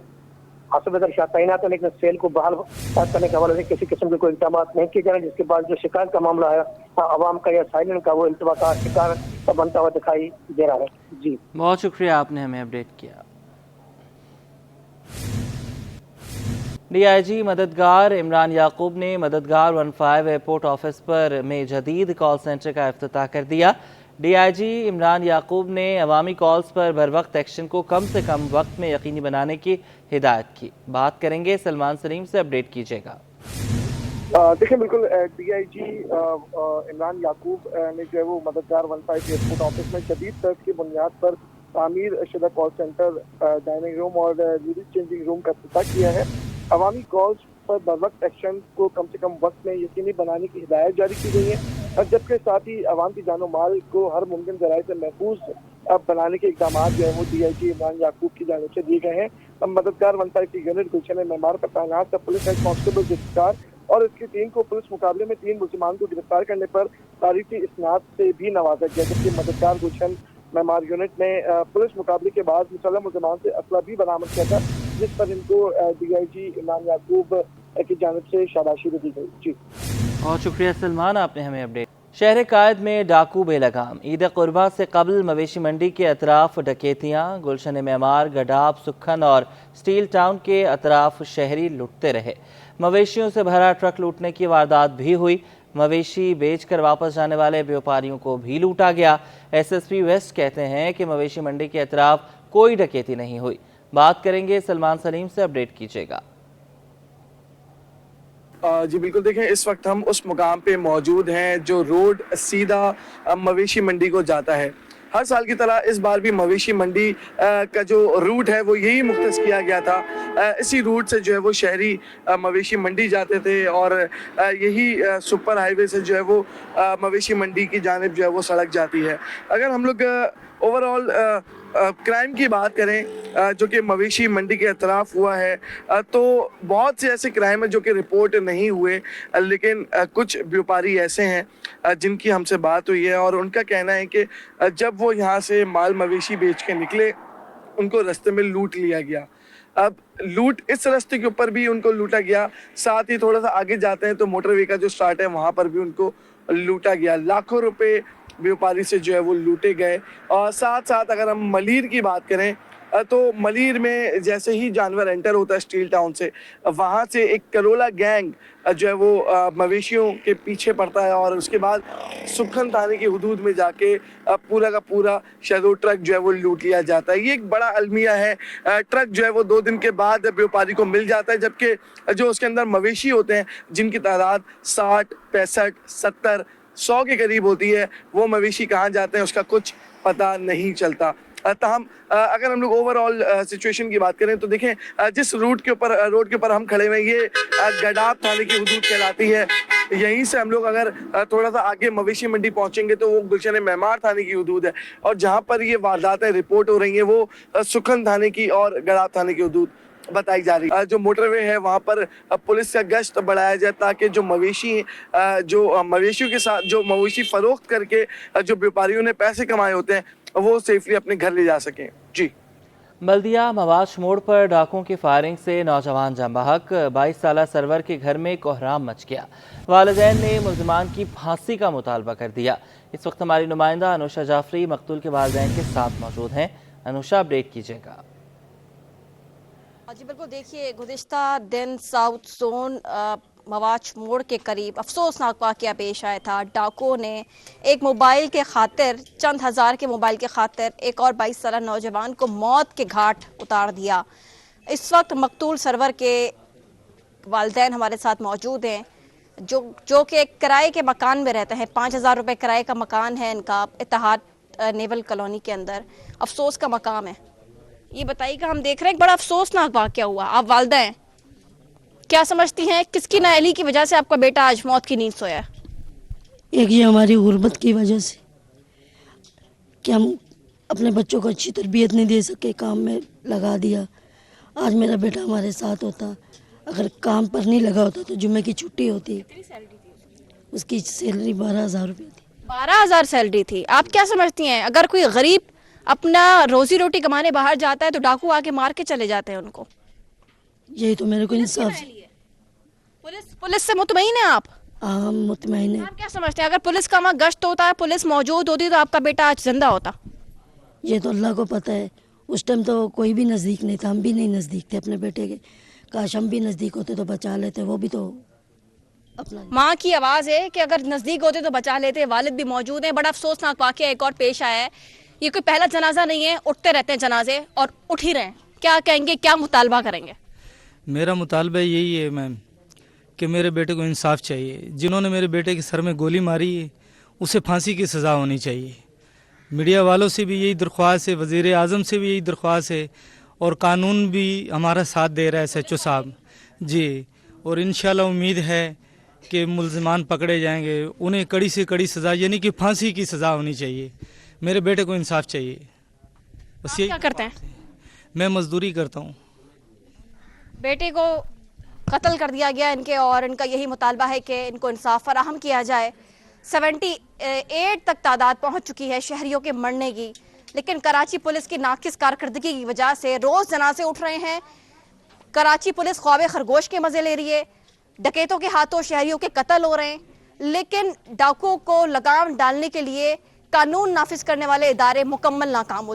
आसफ शाह तैनात है, लेकिन सेल को बहाल करने के हवाले से किसी किस्म के कोई इक़दाम नहीं किए जा रहे। जिसके बाद जो शिकायत का मामला है आवाम का या साइलेंट का, वो इल्तवा का शिकार बनता हुआ दिखाई दे रहा है। जी बहुत शुक्रिया, आपने हमें अपडेट किया। DIG मददगार इमरान याकूब ने मददगार 15 एयरपोर्ट ऑफिस पर में जदीद कॉल सेंटर का इफ्तिताह कर दिया। DIG इमरान याकूब ने अवामी कॉल्स पर बर वक्त एक्शन को कम से कम वक्त में यकीनी बनाने की हिदायत की। बात करेंगे सलमान सलीम से, अपडेट कीजिएगा। देखिए बिल्कुल, DIG इमरान याकूब ने जो है वो मददगार 15 एयरपोर्ट ऑफिस में जदीद तर्ज की बुनियाद पर तामीर शुदा कॉल सेंटर, डाइनिंग रूम और लीडर चेंजिंग रूम का इफ्तिताह किया है। अवामी कॉल्स पर बर वक्त एक्शन को कम से कम वक्त में यकीनी बनाने की हिदायत जारी की गई है, जबकि साथ ही अवाम की जानो माल को हर मुमकिन ज़राए से महफूज बनाने के इक़दाम जो है वो DIG इमरान याकूब की जानिब से दिए गए हैं। मददगार 15 की यूनिट गुलशन मेमार पर तैनात पुलिस हेड कांस्टेबल जुल्फ़िकार और इसकी टीम को पुलिस मुकाबले में 3 मुलजिमान को गिरफ्तार करने पर तारीखी इसनाद से भी नवाजा गया, जबकि मददगार गुलशन मेमार यूनिट ने पुलिस मुकाबले के बाद मुसल्लम मुलजिमान से असला भी बरामद किया था, जिस पर इनको DIG इमरान याकूब की जानिब से शाबाशी भी दी गई। जी बहुत शुक्रिया सलमान, आपने हमें अपडेट। शहर कायद में डाकू बेलगाम, ईद कुर्बा से कबल मवेशी मंडी के अतराफ डकैतियाँ, गुलशन मेमार, गडाब, सुखन और स्टील टाउन के अतराफ शहरी लुटते रहे। मवेशियों से भरा ट्रक लूटने की वारदात भी हुई। मवेशी बेचकर वापस जाने वाले व्यापारियों को भी लूटा गया। SSP वेस्ट कहते हैं कि मवेशी मंडी के अतराफ कोई डकैती नहीं हुई। बात करेंगे सलमान सलीम से, अपडेट कीजिएगा। जी बिल्कुल, देखें इस वक्त हम उस मुकाम पे मौजूद हैं जो रोड सीधा मवेशी मंडी को जाता है। हर साल की तरह इस बार भी मवेशी मंडी का जो रूट है वो यही मुख्तस किया गया था। इसी रूट से जो है वो शहरी मवेशी मंडी जाते थे और यही सुपर हाईवे से जो है वो मवेशी मंडी की जानिब जो है वो सड़क जाती है। अगर हम लोग ओवरऑल क्राइम की बात करें जो कि मवेशी मंडी के अतराफ हुआ है, तो बहुत से ऐसे क्राइम है जो कि रिपोर्ट नहीं हुए, लेकिन कुछ व्यापारी ऐसे हैं जिनकी हमसे बात हुई है और उनका कहना है कि जब वो यहाँ से माल मवेशी बेच के निकले उनको रास्ते में लूट लिया गया। अब लूट इस रास्ते के ऊपर भी उनको लूटा गया, साथ ही थोड़ा सा आगे जाते हैं तो मोटरवे का जो स्टार्ट है वहाँ पर भी उनको लूटा गया। लाखों रुपए व्यापारी से जो है वो लूटे गए। और साथ साथ अगर हम मलीर की बात करें تو ملیر میں جیسے ہی جانور انٹر ہوتا ہے اسٹیل ٹاؤن سے، وہاں سے ایک کرولا گینگ جو ہے وہ مویشیوں کے پیچھے پڑتا ہے اور اس کے بعد سکھن تھانے کی حدود میں جا کے پورا کا پورا شہدو ٹرک جو ہے وہ لوٹ لیا جاتا ہے۔ یہ ایک بڑا المیہ ہے۔ ٹرک جو ہے وہ 2 دن کے بعد بیوپاری کو مل جاتا ہے، جبکہ جو اس کے اندر مویشی ہوتے ہیں جن کی تعداد 60 65 70 100 کے قریب ہوتی ہے، وہ مویشی کہاں جاتے ہیں اس کا کچھ پتہ نہیں چلتا۔ تاہم اگر ہم لوگ اوور آل سچویشن کی بات کریں تو دیکھیں جس روڈ کے اوپر ہم کھڑے ہوئے ہیں یہ گڈاب تھانے کی حدود کہلاتی ہے۔ یہیں سے ہم لوگ اگر تھوڑا سا آگے مویشی منڈی پہنچیں گے تو وہ گلشن معمار تھانے کی حدود ہے، اور جہاں پر یہ وارداتیں رپورٹ ہو رہی ہیں وہ سکھن تھانے کی اور گڈاب تھانے کی حدود بتائی جا رہی ہے۔ جو موٹر وے ہے وہاں پر پولیس کا گشت بڑھایا جائے تاکہ جو مویشیوں کے ساتھ جو مویشی فروخت کر کے جو بیوپاریوں نے پیسے کمائے ہوتے ہیں وہ سیفلی اپنے گھر لے جا سکیں۔ جی بلدیہ مواش موڑ پر ڈاکوں کی فائرنگ سے نوجوان جاں بحق، 22 سالہ سرور کے گھر میں کوہرام مچ گیا۔ والدین نے ملزمان کی پھانسی کا مطالبہ کر دیا۔ اس وقت ہماری نمائندہ انوشا جعفری مقتول کے والدین کے ساتھ موجود ہیں۔ انوشا اپڈیٹ کیجیے گا۔ جی بالکل، دیکھیے گزشتہ دن ساؤتھ زون مواچ موڑ کے قریب افسوسناک واقعہ پیش آیا تھا۔ ڈاکوں نے ایک موبائل کے خاطر، چند ہزار کے موبائل کے خاطر ایک اور 22 سالہ نوجوان کو موت کے گھاٹ اتار دیا۔ اس وقت مقتول سرور کے والدین ہمارے ساتھ موجود ہیں جو کہ ایک کرائے کے مکان میں رہتے ہیں۔ 5000 روپے کرائے کا مکان ہے ان کا، اتحاد نیول کالونی کے اندر۔ افسوس کا مقام ہے۔ یہ بتائیے گا، ہم دیکھ رہے ہیں ایک بڑا افسوسناک واقعہ ہوا، آپ والدہ ہیں، کیا سمجھتی ہیں کس کی نااہلی کی وجہ سے آپ کا بیٹا آج موت کی نیند سویا ہے؟ ایک یہ ہماری غربت کی وجہ سے کہ ہم اپنے بچوں کو اچھی تربیت نہیں دے سکے، کام میں لگا دیا۔ آج میرا بیٹا ہمارے ساتھ ہوتا، اگر کام پر نہیں لگا ہوتا تو جمعے کی چھٹی ہوتی۔ اس کی سیلری 12,000 روپے تھی۔ 12,000 سیلری تھی۔ آپ کیا سمجھتی ہیں اگر کوئی غریب اپنا روزی روٹی کمانے باہر جاتا ہے تو ڈاکو آ کے مار کے چلے جاتے ہیں ان کو؟ یہی تو میرے کو انصاف۔ پولیس سے مطمئن ہیں آپ؟ ہاں مطمئن ہے۔ آپ کیا سمجھتے ہیں اگر پولیس کا وہاں گشت ہوتا ہے، پولیس موجود ہوتی تو آپ کا بیٹا آج زندہ ہوتا؟ یہ تو اللہ کو پتہ ہے، اس ٹائم تو کوئی بھی نزدیک نہیں تھا، ہم بھی نہیں نزدیک تھے اپنے بیٹے کے۔ کاش ہم بھی نزدیک ہوتے تو بچا لیتے، وہ بھی تو اپنا۔ ماں کی آواز ہے کہ اگر نزدیک ہوتے تو بچا لیتے۔ والد بھی موجود ہیں۔ بڑا افسوسناک واقعہ ایک اور پیش آیا ہے۔ یہ کوئی پہلا جنازہ نہیں ہے، اٹھتے رہتے ہیں جنازے اور اٹھ ہی رہے ہیں۔ کیا کہیں گے، کیا مطالبہ کریں گے؟ میرا مطالبہ یہی ہے میم کہ میرے بیٹے کو انصاف چاہیے۔ جنہوں نے میرے بیٹے کے سر میں گولی ماری ہے اسے پھانسی کی سزا ہونی چاہیے۔ میڈیا والوں سے بھی یہی درخواست ہے، وزیر اعظم سے بھی یہی درخواست ہے، اور قانون بھی ہمارا ساتھ دے رہا ہے، ایس ایچ او صاحب جی، اور انشاءاللہ امید ہے کہ ملزمان پکڑے جائیں گے، انہیں کڑی سے کڑی سزا یعنی کہ پھانسی کی سزا ہونی چاہیے۔ میرے بیٹے کو انصاف چاہیے۔ بس کیا کرتے ہیں؟ میں مزدوری کرتا ہوں۔ بیٹے کو قتل کر دیا گیا ان کے، اور ان کا یہی مطالبہ ہے کہ ان کو انصاف فراہم کیا جائے۔ 78 تک تعداد پہنچ چکی ہے شہریوں کے مرنے کی، لیکن کراچی پولیس کی ناقص کارکردگی کی وجہ سے روز جنازے اٹھ رہے ہیں۔ کراچی پولیس خواب خرگوش کے مزے لے رہی ہے، ڈکیتوں کے ہاتھوں شہریوں کے قتل ہو رہے ہیں، لیکن ڈاکوؤں کو لگام ڈالنے کے لیے قانون نافذ کرنے والے ادارے مکمل ناکام ہو چکے ہیں۔